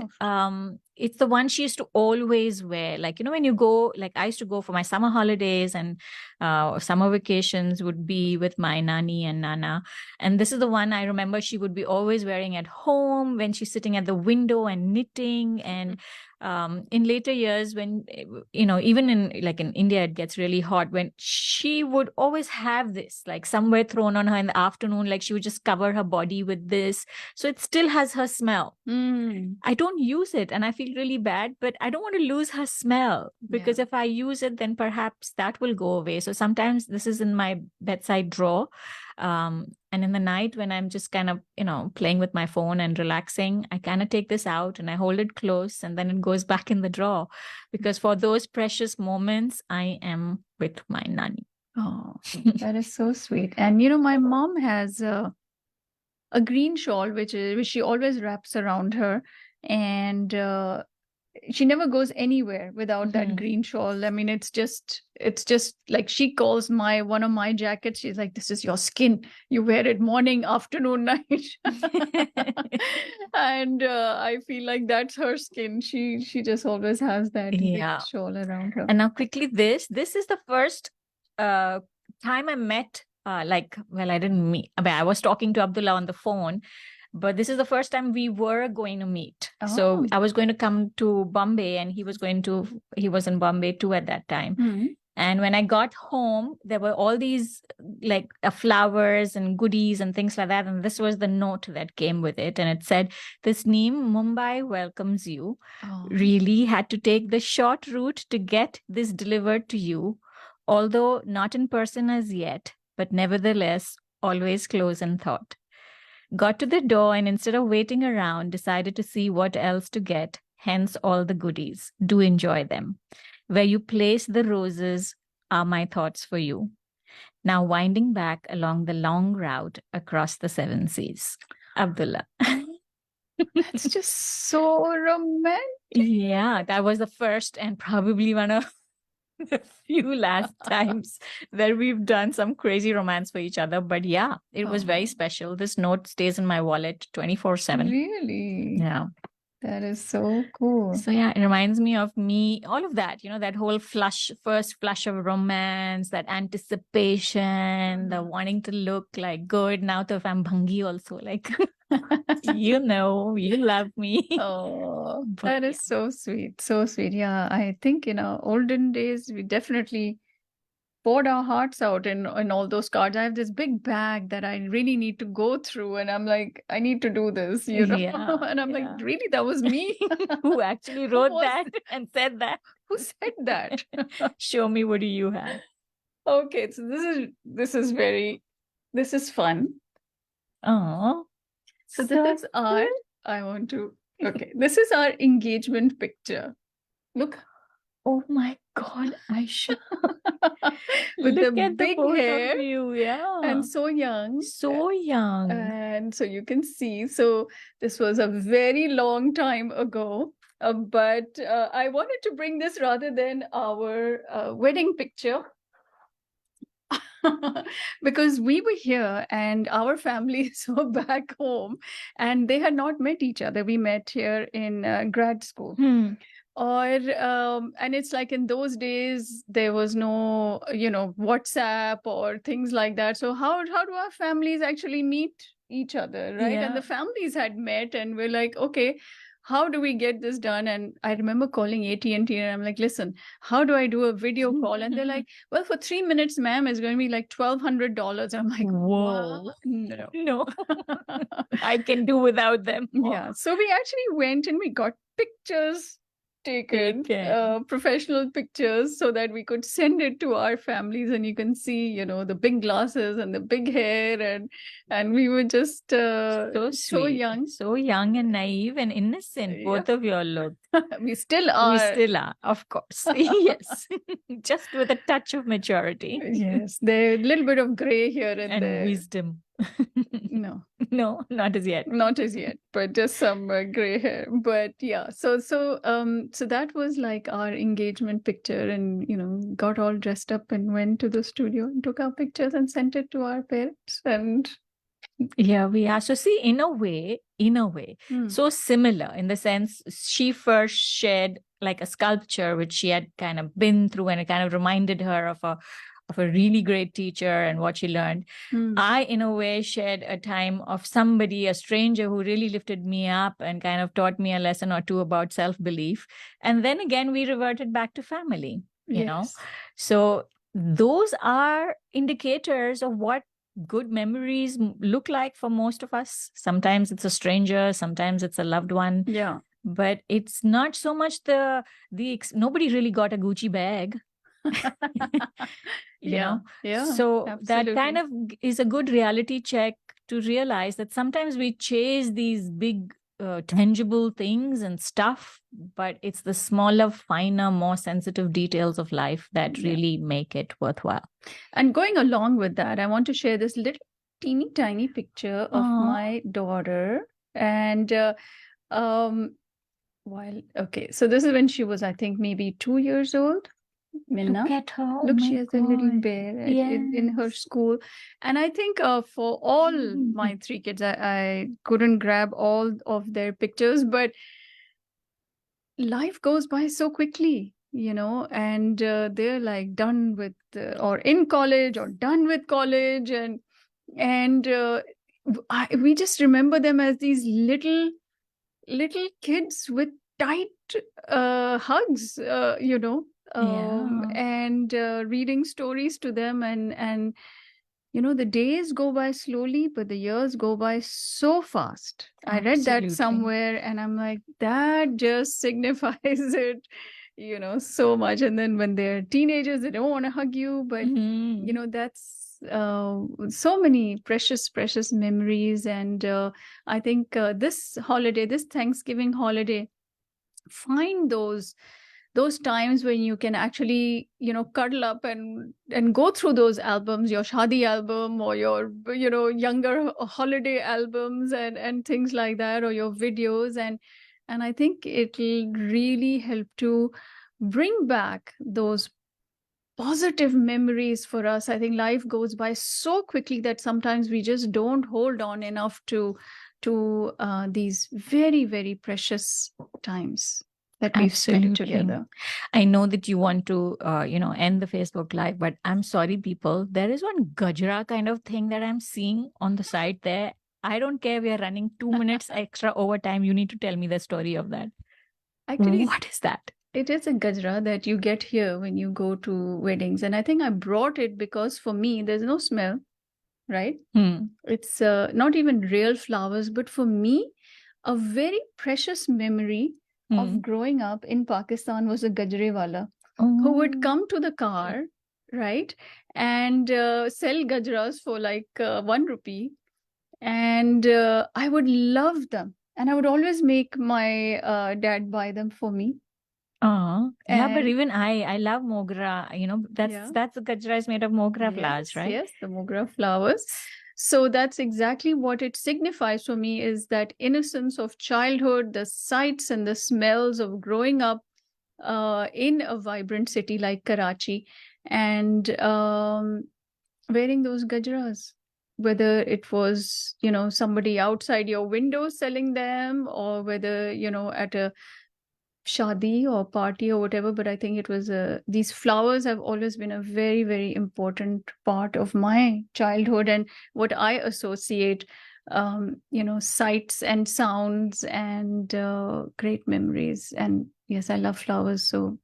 S2: it's the one she used to always wear. Like, when you go, like I used to go for my summer holidays, and summer vacations would be with my Nani and Nana. And this is the one I remember she would be always wearing at home when she's sitting at the window and knitting. And in later years, when, even in India, it gets really hot, when she would always have this like somewhere thrown on her in the afternoon, like she would just cover her body with this. So it still has her smell. I don't use it and I feel really bad, but I don't want to lose her smell, because if I use it, then perhaps that will go away. So sometimes this is in my bedside drawer. And in the night when I'm just kind of, playing with my phone and relaxing, I kind of take this out and I hold it close, and then it goes back in the drawer, because for those precious moments, I am with my Nani.
S1: Oh, that is so sweet. And, my mom has a green shawl, which she always wraps around her. And she never goes anywhere without that green shawl. I mean, it's just like she calls one of my jackets. She's like, this is your skin. You wear it morning, afternoon, night. And I feel like that's her skin. She just always has that big shawl around her.
S2: And now quickly, this is the first time I met I didn't meet. I mean, I was talking to Abdullah on the phone, but this is the first time we were going to meet. So
S1: Oh.
S2: I was going to come to Bombay, and he was in Bombay too at that time.
S1: Mhm.
S2: And when I got home, there were all these like flowers and goodies and things like that. And this was the note that came with it. And it said, Tasneem, Mumbai welcomes you.
S1: Oh.
S2: Really had to take the short route to get this delivered to you, although not in person as yet, but nevertheless, always close in thought. Got to the door, and instead of waiting around, decided to see what else to get, hence all the goodies. Do enjoy them. Where you place the roses are my thoughts for you. Now winding back along the long route across the 7 seas. Abdullah.
S1: It's just so romantic.
S2: Yeah, that was the first and probably one of the few last times that we've done some crazy romance for each other. But yeah, it was very special. This note stays in my wallet 24/7.
S1: Really?
S2: Yeah.
S1: That is so cool.
S2: So yeah, it reminds me of me, all of that, that whole first flush of romance, that anticipation, the wanting to look like good. Now if I'm bhangi also, like, you love me.
S1: Oh,
S2: But
S1: that is so sweet. So sweet. Yeah, I think in our olden days, we definitely poured our hearts out in all those cards. I have this big bag that I really need to go through, and I'm like, I need to do this,
S2: Yeah,
S1: and I'm like, really, that was me
S2: who actually wrote
S1: was-
S2: that and said that?
S1: who said that?
S2: Show me, what do you have?
S1: Okay, so this is fun.
S2: Oh,
S1: So this is our, this is our engagement picture. Look.
S2: Oh my God, Aisha.
S1: With
S2: Look
S1: the
S2: at the
S1: big
S2: both
S1: hair
S2: of you, yeah.
S1: and so young.
S2: So young.
S1: And so you can see, so this was a very long time ago. But I wanted to bring this rather than our wedding picture. Because we were here and our families were back home and they had not met each other. We met here in grad school. And it's like in those days there was no WhatsApp or things like that. So how do our families actually meet each other, right? And the families had met and we're like, okay, how do we get this done? And I remember calling AT&T and I'm like, listen, how do I do a video call? And they're like, well, for 3 minutes, ma'am, it's going to be like $1,200. I'm like,
S2: whoa,
S1: wow. No.
S2: No. I can do without them.
S1: Yeah. So we actually went and we got pictures taken, professional pictures, so that we could send it to our families, and you can see, the big glasses and the big hair, and we were just so
S2: young and naive and innocent. Both of you all look.
S1: We still are,
S2: of course. Yes, just with a touch of maturity.
S1: Yes, there's a little bit of gray here and there.
S2: Wisdom.
S1: No,
S2: not as yet.
S1: Not as yet, but just some gray hair. But yeah, so that was like our engagement picture, and got all dressed up and went to the studio and took our pictures and sent it to our parents. And
S2: yeah, we are. So see, in a way, so similar in the sense she first shared like a sculpture which she had kind of been through, and it kind of reminded her of a really great teacher and what she learned. I, in a way, shared a time of somebody, a stranger who really lifted me up and kind of taught me a lesson or two about self-belief. And then again, we reverted back to family, you know. So those are indicators of what good memories look like for most of us. Sometimes it's a stranger, sometimes it's a loved one.
S1: Yeah.
S2: But it's not so much nobody really got a Gucci bag. you know, so absolutely. That kind of is a good reality check to realize that sometimes we chase these big tangible things and stuff, but it's the smaller, finer, more sensitive details of life that really make it worthwhile.
S1: And going along with that, I want to share this little teeny tiny picture of my daughter. And so this is when she was, I think, maybe 2 years old. Minna.
S2: Look at her.
S1: Look, she has a little bear in her school. And I think for all my 3 kids, I couldn't grab all of their pictures, but life goes by so quickly. and they're like done with or in college or done with college, and we just remember them as these little kids with tight hugs,
S2: Yeah.
S1: and reading stories to them, and the days go by slowly, but the years go by so fast. I read that
S2: Absolutely.
S1: somewhere, and I'm like, that just signifies it, so much. And then when they're teenagers, they don't want to hug you, but that's so many precious memories. And I think this Thanksgiving holiday, find those times when you can actually cuddle up and go through those albums, your shadi album or your younger holiday albums, and things like that, or your videos, and I think it'll really help to bring back those positive memories for us. I think life goes by so quickly that sometimes we just don't hold on enough to these very, very precious times that we've spent
S2: Absolutely.
S1: together.
S2: I know that you want to, end the Facebook Live, but I'm sorry, people. There is one Gajra kind of thing that I'm seeing on the side there. I don't care. We are running 2 minutes extra overtime. You need to tell me the story of that.
S1: Actually,
S2: What is that?
S1: it is a gajra that you get here when you go to weddings. And I think I brought it because for me, there's no smell, right? It's not even real flowers, but for me, a very precious memory of growing up in Pakistan was a gajre wala who would come to the car, right, and sell gajras for like 1 rupee. And I would love them. And I would always make my dad buy them for me.
S2: Yeah, but
S1: And
S2: even I love mogra. That's the gajra is made of mogra flowers, right?
S1: yes, the mogra flowers. So that's exactly what it signifies for me, is that innocence of childhood, the sights and the smells of growing up in a vibrant city like Karachi, and wearing those gajras, whether it was somebody outside your window selling them, or whether at a shadi or party or whatever. But I think it was these flowers have always been a very, very important part of my childhood, and what I associate sights and sounds and great memories. And yes, I love flowers, so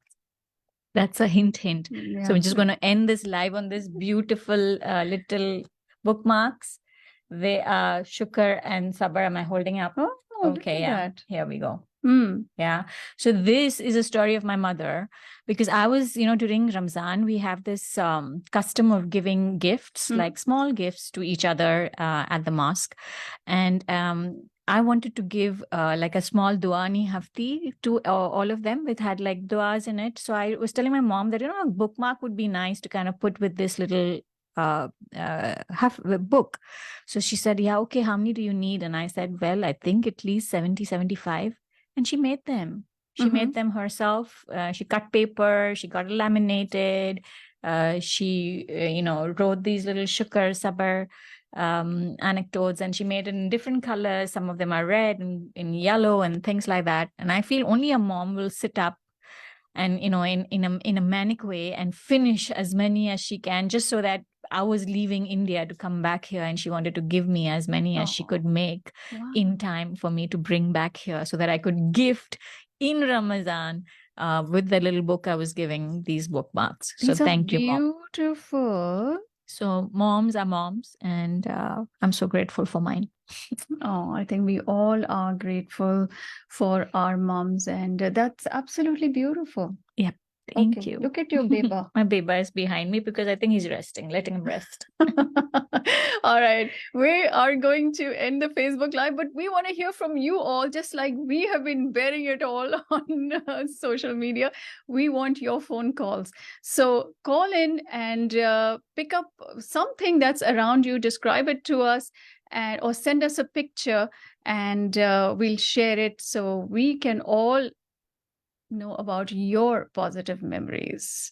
S2: that's a hint.
S1: yeah.
S2: So we're just going to end this live on this beautiful little bookmarks. They are Shukr and Sabr. Am I holding up?
S1: Oh,
S2: okay, yeah.
S1: That.
S2: Here we go. Yeah. So this is a story of my mother, because I was, during Ramzan, we have this custom of giving gifts, like small gifts to each other at the mosque. And I wanted to give like a small duani hafti to all of them, which had like duas in it. So I was telling my mom that, a bookmark would be nice to kind of put with this little book. So she said, yeah, okay, how many do you need? And I said, well, I think at least 70, 75. And she made them. She made them herself. She cut paper. She got it laminated. She, wrote these little shukr, sabr anecdotes, and she made it in different colors. Some of them are red and in yellow and things like that. And I feel only a mom will sit up and, in a manic way and finish as many as she can, just so that I was leaving India to come back here, and she wanted to give me as many as she could make in time for me to bring back here, so that I could gift in Ramadan with the little book I was giving these bookmarks. So thank you, Mom.
S1: Beautiful.
S2: So moms are moms, and I'm so grateful for mine.
S1: Oh, I think we all are grateful for our moms, and that's absolutely beautiful.
S2: Yep. Thank you.
S1: Look at your beba.
S2: My beba is behind me because I think he's resting. Letting him rest.
S1: All right. We are going to end the Facebook Live, but we want to hear from you all, just like we have been bearing it all on social media. We want your phone calls. So call in and pick up something that's around you, describe it to us, or send us a picture, and we'll share it so we can all know about your positive memories.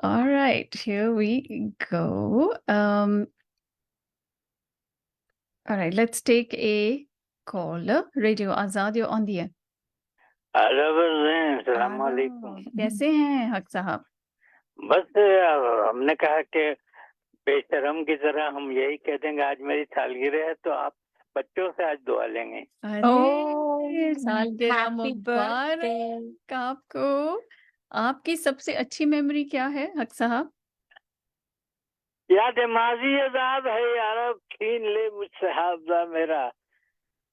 S1: All right, here we go. All right, let's take a caller. Radio Azad, you're on the air.
S5: अस्सलाम वालेकुम।
S1: कैसे हैं हक साहब?
S5: बस हमने कहा कि बेशरम की तरह हम यही कह देंगे आज मेरी सालगिरह है तो आप बच्चों से आज दुआ लेंगे।
S1: अरे सालगिरह
S2: happy
S1: मुबारक आपको। आपकी सबसे अच्छी मेमोरी क्या है हक साहब?
S5: याद माजी आजाद है यार, अब छीन ले मुझसे हाफजा मेरा।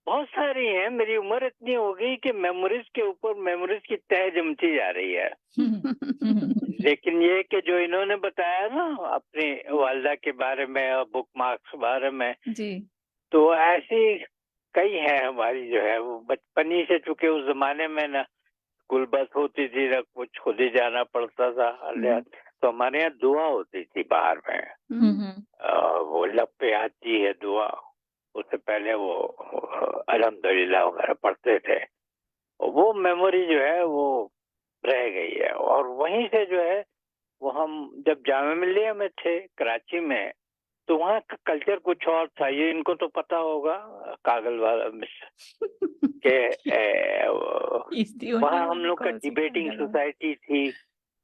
S5: बहुत सारी हैं, मेरी उम्र इतनी हो गई कि मेमोरीज के ऊपर मेमोरीज की तह जमती जा रही है। लेकिन ये कि जो इन्होंने बताया ना अपनी वालदा के बारे में और बुक मार्क्स के बारे में,
S1: जी
S5: तो ऐसी कई हैं हमारी जो है वो बचपन ही से, चूंकि उस जमाने में ना स्कूल बस होती थी ना कुछ, खुद ही जाना पड़ता था। तो हमारे यहाँ दुआ होती थी बाहर में, वो लब पे आती है दुआ, उससे पहले वो अल्हम्दुलिल्लाह वगैरह पढ़ते थे। वो मेमोरी जो है वो रह गई है। और वहीं से जो है वो हम जब जामिया मिलिया में थे कराची में, तो वहाँ का कल्चर कुछ और था। ये इनको तो पता होगा कागल वाला के वहाँ हम लोग का डिबेटिंग सोसाइटी थी।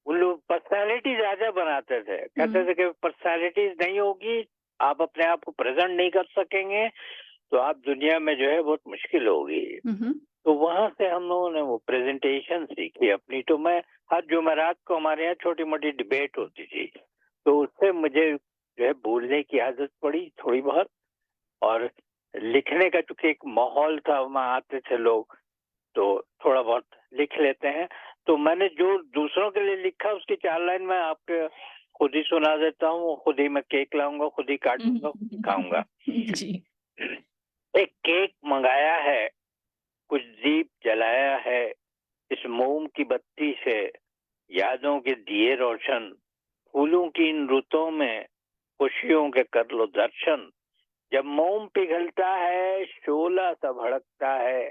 S5: उन लोग पर्सनालिटी ज्यादा बनाते थे, कहते थे कि पर्सनालिटीज नहीं होगी, आप अपने आप को प्रेजेंट नहीं कर सकेंगे तो आप दुनिया में जो है बहुत मुश्किल होगी। तो वहां से हम लोगों ने वो प्रेजेंटेशन सीखी अपनी। तो मैं हर जुमेरात को हमारे यहाँ छोटी मोटी डिबेट होती थी, तो उससे मुझे जो है बोलने की आदत पड़ी थोड़ी बहुत, और लिखने का चूंकि एक माहौल था, वहाँ आते थे लोग तो थोड़ा बहुत लिख लेते हैं। तो मैंने जो दूसरों के लिए लिखा उसकी 4 लाइन मैं आपके खुद ही सुना देता हूँ। खुद ही मैं केक लाऊंगा, खुद ही काटूंगा, खुद ही खाऊंगा। एक केक मंगाया है, कुछ दीप जलाया है, इस मोम की बत्ती से यादों के दिए रोशन, फूलों की इन रुतों में खुशियों के कर लो दर्शन। जब मोम पिघलता है शोला सा भड़कता है,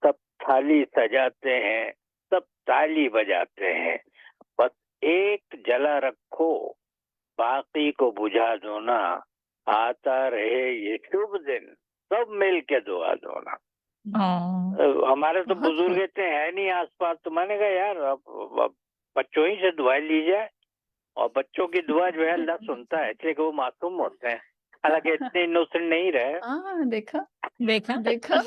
S5: सब थाली सजाते हैं, सब ताली बजाते हैं, बस एक जला रखो बाकी को बुझा दो ना, आता रहे ये शुभ दिन, सब मिल के दुआ दो ना। हमारे तो बुजुर्ग इतने है नहीं आसपास, तो मैंने कहा यार अब बच्चों ही से दुआ ली जाए। और बच्चों की दुआ जो है अल्लाह सुनता है, इसलिए कि वो मासूम होते हैं, हालांकि इतने इनोसेंट नहीं रहे।
S1: देखा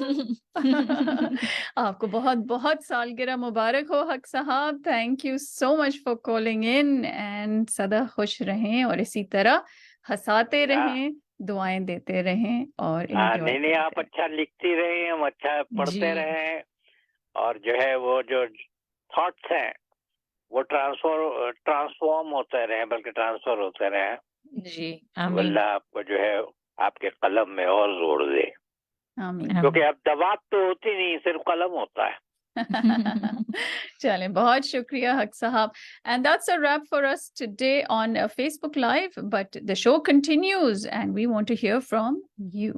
S1: आपको बहुत बहुत सालगिरह मुबारक हो हक साहब। Thank you so much for calling in, and सदा खुश रहें और इसी तरह हंसाते रहें, दुआएं देते रहें और
S5: नहीं आप अच्छा लिखती रहें, हम अच्छा पढ़ते रहें, और जो है वो जो थॉट्स हैं वो ट्रांसफॉर्म होते रहे, बल्कि ट्रांसफर होते रहे
S2: जी।
S5: अल्लाह आपको जो है आपके कलम में और जोड़ दे, क्योंकि अब दबाव तो होती नहीं, सिर्फ कलम होता है।
S1: चलें, बहुत शुक्रिया हक साहब, and that's a wrap for us today on Facebook Live, but the show continues and we want to hear from you.